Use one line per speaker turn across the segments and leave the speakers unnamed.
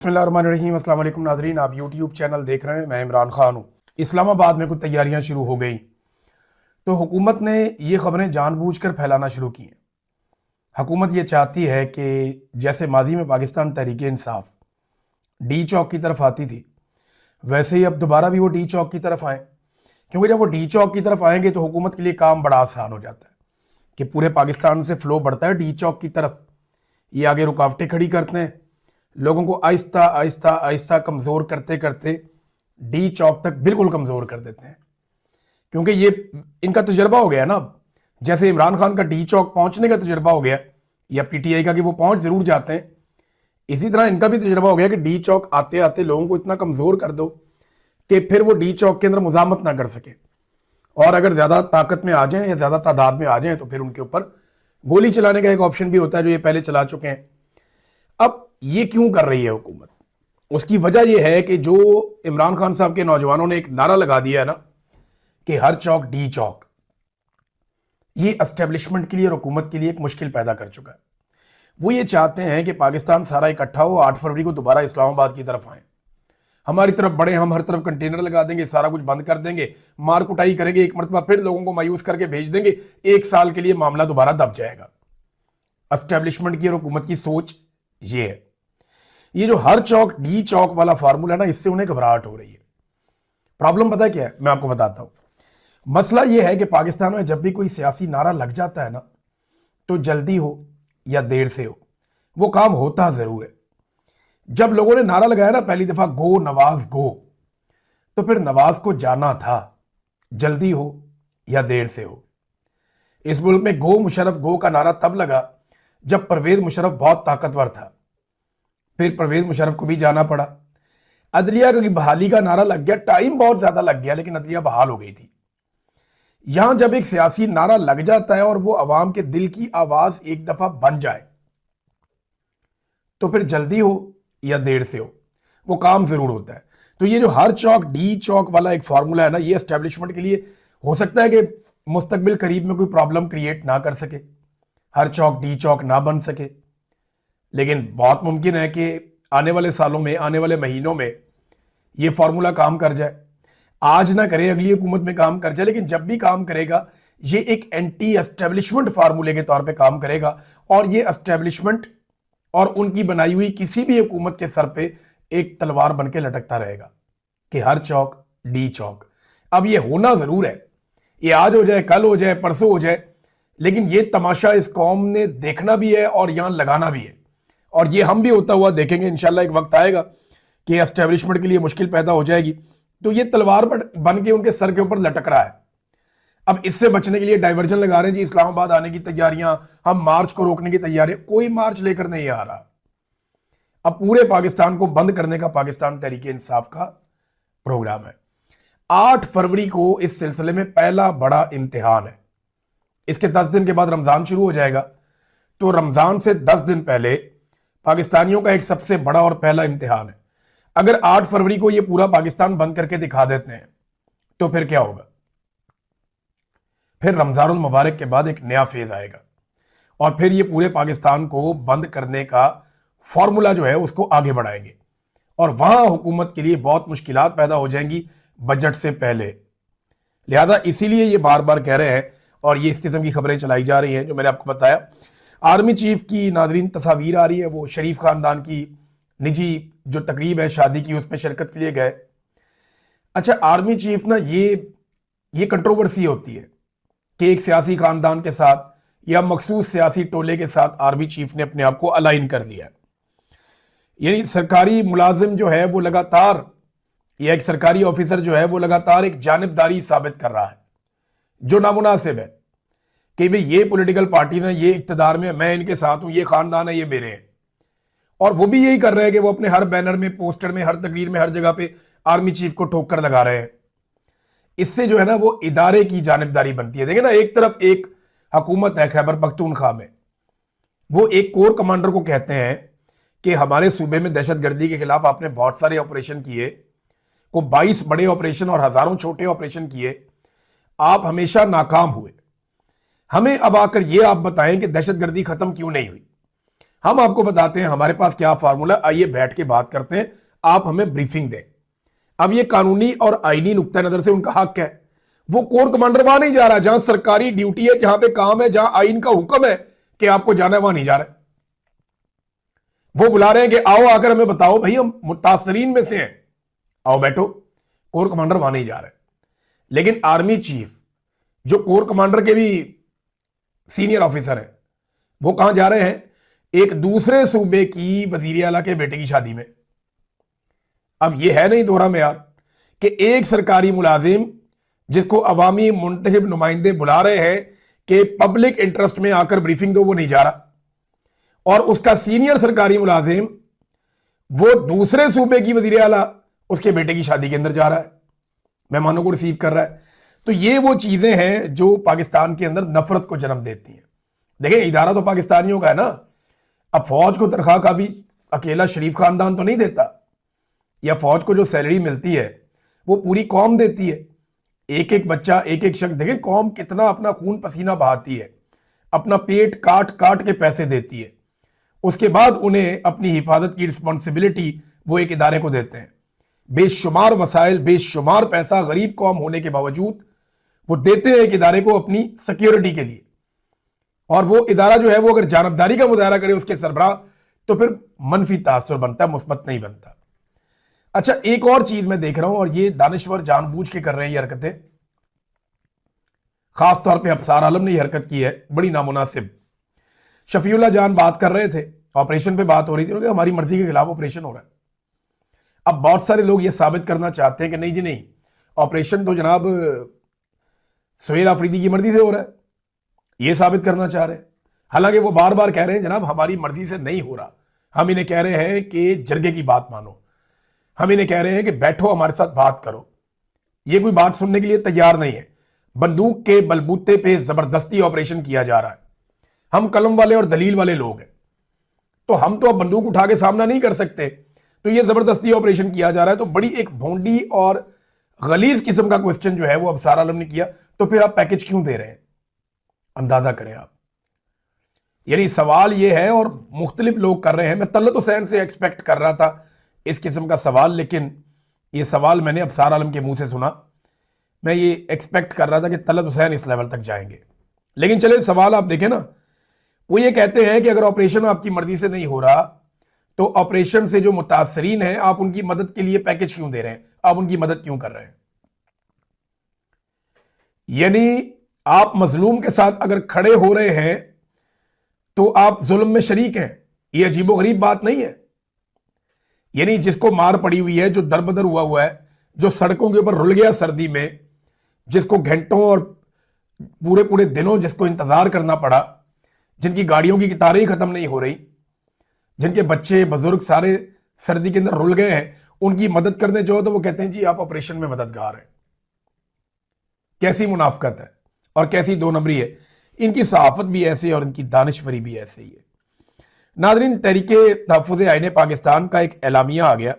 बिस्मिल्लाहिर्रहमानिर्रहीम। अस्सलाम वालेकुम नाज़रीन, आप यूट्यूब चैनल देख रहे हैं। मैं इमरान खान हूँ। इस्लामाबाद में कुछ तैयारियां शुरू हो गई तो हुकूमत ने ये खबरें जानबूझकर फैलाना शुरू की हैं। हुकूमत ये चाहती है कि जैसे माजी में पाकिस्तान तहरीक इंसाफ डी चौक की तरफ आती थी, वैसे ही अब दोबारा भी वो डी चौक की तरफ आए, क्योंकि जब वो डी चौक की तरफ आएंगे तो हुकूमत के लिए काम बड़ा आसान हो जाता है कि पूरे पाकिस्तान से फ्लो बढ़ता है डी चौक की तरफ। ये आगे रुकावटें खड़ी करते हैं, लोगों को आहिस्ता आहिस्ता आहिस्ता कमज़ोर करते करते डी चौक तक बिल्कुल कमज़ोर कर देते हैं, क्योंकि ये इनका तजर्बा हो गया ना। अब जैसे इमरान खान का डी चौक पहुंचने का तजर्बा हो गया या पीटीआई का कि वो पहुंच ज़रूर जाते हैं, इसी तरह इनका भी तजर्बा हो गया कि डी चौक आते आते लोगों को इतना कमज़ोर कर दो कि फिर वो डी चौक के अंदर मुजामत ना कर सके, और अगर ज़्यादा ताकत में आ जाएं या ज़्यादा तादाद में आ जाएं तो फिर उनके ऊपर गोली चलाने का एक ऑप्शन भी होता है, जो ये पहले चला चुके हैं। अब ये क्यों कर रही है हुकूमत? उसकी वजह यह है कि जो इमरान खान साहब के नौजवानों ने एक नारा लगा दिया है ना कि हर चौक डी चौक, ये एस्टेब्लिशमेंट के लिए और हुकूमत के लिए एक मुश्किल पैदा कर चुका है। वो ये चाहते हैं कि पाकिस्तान सारा इकट्ठा हो, 8 फरवरी को दोबारा इस्लामाबाद की तरफ आए, हमारी तरफ बढ़े, हम हर तरफ कंटेनर लगा देंगे, सारा कुछ बंद कर देंगे, मार कुटाई करेंगे, एक मरतबा फिर लोगों को मायूस करके भेज देंगे, 1 साल के लिए मामला दोबारा दब जाएगा। एस्टेब्लिशमेंट की और हुकूमत की सोच ये है। ये जो हर चौक डी चौक वाला फार्मूला है ना, इससे उन्हें घबराहट हो रही है। प्रॉब्लम पता है क्या है? मैं आपको बताता हूं। मसला यह है कि पाकिस्तान में जब भी कोई सियासी नारा लग जाता है ना, तो जल्दी हो या देर से हो, वो काम होता जरूर है। जब लोगों ने नारा लगाया ना पहली दफा, गो नवाज गो, तो फिर नवाज को जाना था, जल्दी हो या देर से हो। इस मुल्क में गो मुशर्रफ गो का नारा तब लगा जब परवेज मुशर्रफ बहुत ताकतवर था, फिर परवेज मुशर्रफ को भी जाना पड़ा। अदलिया की बहाली का नारा लग गया, टाइम बहुत ज्यादा लग गया, लेकिन अदलिया बहाल हो गई थी। यहां जब एक सियासी नारा लग जाता है और वो अवाम के दिल की आवाज एक दफा बन जाए, तो फिर जल्दी हो या देर से हो, वो काम जरूर होता है। तो ये जो हर चौक डी चौक वाला एक फॉर्मूला है ना, ये एस्टेब्लिशमेंट के लिए हो सकता है कि मुस्तकबिल करीब में कोई प्रॉब्लम क्रिएट ना कर सके, हर चौक डी चौक ना बन सके, लेकिन बहुत मुमकिन है कि आने वाले सालों में, आने वाले महीनों में ये फॉर्मूला काम कर जाए। आज ना करे, अगली हुकूमत में काम कर जाए, लेकिन जब भी काम करेगा ये एक एंटी एस्टेब्लिशमेंट फार्मूले के तौर पे काम करेगा, और ये एस्टेब्लिशमेंट और उनकी बनाई हुई किसी भी हुकूमत के सर पे एक तलवार बन के लटकता रहेगा कि हर चौक डी चौक। अब ये होना जरूर है, ये आज हो जाए, कल हो जाए, परसों हो जाए, लेकिन ये तमाशा इस कौम ने देखना भी है और यहां लगाना भी है, और ये हम भी होता हुआ देखेंगे। इंशाल्लाह एक वक्त आएगा कि एस्टेब्लिशमेंट के लिए मुश्किल पैदा हो जाएगी, तो ये तलवार बन के उनके सर के ऊपर लटक रहा है। अब इससे बचने के लिए डाइवर्जन लगा रहे हैं जी, इस्लामाबाद आने की तैयारियां, हम मार्च को रोकने की तैयारी। कोई मार्च लेकर नहीं आ रहा। अब पूरे पाकिस्तान को बंद करने का पाकिस्तान तहरीक इंसाफ का प्रोग्राम है। 8 फरवरी को इस सिलसिले में पहला बड़ा इम्तिहान है। इसके 10 दिन के बाद रमजान शुरू हो जाएगा, तो रमजान से 10 दिन पहले पाकिस्तानियों का एक सबसे बड़ा और पहला इम्तिहान है। अगर 8 फरवरी को ये पूरा पाकिस्तान बंद करके दिखा देते हैं तो फिर क्या होगा? फिर रमजानुल मुबारक के बाद एक नया फेज आएगा, और फिर ये पूरे पाकिस्तान को बंद करने का फॉर्मूला जो है उसको आगे बढ़ाएंगे, और वहां हुकूमत के लिए बहुत मुश्किलात पैदा हो जाएंगी बजट से पहले। लिहाजा इसीलिए ये बार बार कह रहे हैं, और ये इस किस्म की खबरें चलाई जा रही हैं जो मैंने आपको बताया। आर्मी चीफ की नाजरीन तस्वीर आ रही है, वो शरीफ खानदान की निजी जो तकरीब है शादी की, उसमें शिरकत के लिए गए। अच्छा, आर्मी चीफ ना, ये कंट्रोवर्सी होती है कि एक सियासी खानदान के साथ या मखसूस सियासी टोले के साथ आर्मी चीफ ने अपने आप को अलाइन कर लिया है। यानी सरकारी मुलाजिम जो है वो लगातार, या एक सरकारी ऑफिसर जो है वो लगातार एक जानिबदारी साबित कर रहा है जो नामुनासिब है कि भाई ये पॉलिटिकल पार्टी ने, ये इक्तदार में, मैं इनके साथ हूं, ये खानदान है, ये मेरे हैं। और वो भी यही कर रहे हैं कि वो अपने हर बैनर में, पोस्टर में, हर तकरीर में, हर जगह पे आर्मी चीफ को ठोकर लगा रहे हैं। इससे जो है ना वो इदारे की जानिबदारी बनती है। देखिए ना, एक तरफ एक हुकूमत है खैबर पख्तूनख्वा में, वो एक कोर कमांडर को कहते हैं कि हमारे सूबे में दहशतगर्दी के खिलाफ आपने बहुत सारे ऑपरेशन किए, को 22 बड़े ऑपरेशन और हजारों छोटे ऑपरेशन किए, आप हमेशा नाकाम हुए। हमें अब आकर ये आप बताएं कि दहशतगर्दी खत्म क्यों नहीं हुई। हम आपको बताते हैं हमारे पास क्या फार्मूला, आइए बैठ के बात करते हैं, आप हमें ब्रीफिंग दें। अब ये कानूनी और आईनी नुक्ता नजर से उनका हक है, वो कोर कमांडर वहां नहीं जा रहा, जहां सरकारी ड्यूटी है, जहां पे काम है, जहां आईन का हुक्म है कि आपको जाना है, वहां नहीं जा रहा है। वो बुला रहे हैं कि आओ आकर हमें बताओ भाई, हम मुतासरीन में से हैं, आओ बैठो। कोर कमांडर वहां नहीं जा रहे। लेकिन आर्मी चीफ जो कोर कमांडर के भी सीनियर ऑफिसर हैं, वो कहां जा रहे हैं? एक दूसरे सूबे की वजीर आला के बेटे की शादी में। अब यह है नहीं दोहरा मेयार कि एक सरकारी मुलाजिम जिसको अवामी मुंतखब नुमाइंदे बुला रहे हैं कि पब्लिक इंटरेस्ट में आकर ब्रीफिंग दो, वो नहीं जा रहा, और उसका सीनियर सरकारी मुलाजिम वो दूसरे सूबे की वजीर आला उसके बेटे की शादी के अंदर जा रहा है, मेहमानों को रिसीव कर रहा है। तो ये वो चीजें हैं जो पाकिस्तान के अंदर नफरत को जन्म देती हैं। देखिए, इदारा तो पाकिस्तानियों का है ना। अब फौज को तनख्वाह का भी अकेला शरीफ खानदान तो नहीं देता, या फौज को जो सैलरी मिलती है वो पूरी कौम देती है। एक एक बच्चा, एक एक शख्स, देखिए कौम कितना अपना खून पसीना बहाती है, अपना पेट काट काट के पैसे देती है, उसके बाद उन्हें अपनी हिफाजत की रिस्पॉन्सिबिलिटी वो एक इदारे को देते हैं। बेशुमार वसाइल, बेशुमार पैसा गरीब कौम होने के बावजूद वो देते हैं एक इदारे को अपनी सिक्योरिटी के लिए। और वो इदारा जो है वो अगर जानबदारी का मुजाहरा करे उसके सरबराह, तो फिर मनफी तासुर बनता है, मुस्बत नहीं बनता। अच्छा, एक और चीज मैं देख रहा हूं, और ये दानिश्वर जानबूझ के कर रहे हैं ये हरकतें। खास तौर पे अफसार आलम ने ये हरकत की है, बड़ी नामुनासिब। शफीउल्लाह जान बात कर रहे थे, ऑपरेशन पे बात हो रही थी, हमारी मर्जी के खिलाफ ऑपरेशन हो रहा है। अब बहुत सारे लोग ये साबित करना चाहते हैं कि नहीं जी नहीं, ऑपरेशन तो जनाब सुहेल आफरीदी की मर्जी से हो रहा है, ये साबित करना चाह रहे हैं। हालांकि वो बार बार कह रहे हैं जनाब हमारी मर्जी से नहीं हो रहा। हम इन्हें कह रहे हैं कि जरगे की बात मानो, हम इन्हें कह रहे हैं कि बैठो हमारे साथ बात करो। ये कोई बात सुनने के लिए तैयार नहीं है। बंदूक के बलबूते पे जबरदस्ती ऑपरेशन किया जा रहा है। हम कलम वाले और दलील वाले लोग हैं, तो हम तो अब बंदूक उठा के सामना नहीं कर सकते, तो ये जबरदस्ती ऑपरेशन किया जा रहा है। तो बड़ी एक भोंडी और गलीज किस्म का क्वेश्चन जो है वो अफसार आलम ने किया। तो फिर आप पैकेज क्यों दे रहे हैं? अंदाजा करें आप। यानी सवाल ये है, और मुख्तलिफ लोग कर रहे हैं। मैं तलत हुसैन से एक्सपेक्ट कर रहा था इस किस्म का सवाल, लेकिन ये सवाल मैंने अफसार आलम के मुंह से सुना। मैं ये एक्सपेक्ट कर रहा था कि तलत हुसैन इस लेवल तक जाएंगे। लेकिन चले सवाल आप देखें ना, वो ये कहते हैं कि अगर ऑपरेशन आपकी मर्जी से नहीं हो रहा, तो ऑपरेशन से जो मुतासरीन हैं आप उनकी मदद के लिए पैकेज क्यों दे रहे हैं, आप उनकी मदद क्यों कर रहे हैं? यानी आप मजलूम के साथ अगर खड़े हो रहे हैं तो आप जुल्म में शरीक हैं। ये अजीबोगरीब बात नहीं है। यानी जिसको मार पड़ी हुई है, जो दरबदर हुआ हुआ है, जो सड़कों के ऊपर रुल गया सर्दी में, जिसको घंटों और पूरे पूरे दिनों जिसको इंतजार करना पड़ा, जिनकी गाड़ियों की कतारें ही खत्म नहीं हो रही, जिनके बच्चे बुजुर्ग सारे सर्दी के अंदर रुल गए हैं, उनकी मदद करने जाओ तो वो कहते हैं जी आप ऑपरेशन में मददगार हैं। कैसी मुनाफकत है और कैसी दो नंबरी है। इनकी सहाफत भी ऐसे और इनकी दानिशवरी भी ऐसे ही है। नाज़रीन, तहरीके तहफ़्फ़ुज़ आईन पाकिस्तान का एक एलामिया आ गया।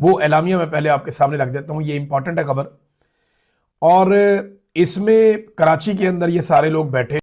वो एलामिया मैं पहले आपके सामने रख देता हूँ, ये इंपॉर्टेंट है खबर। और इसमें कराची के अंदर ये सारे लोग बैठे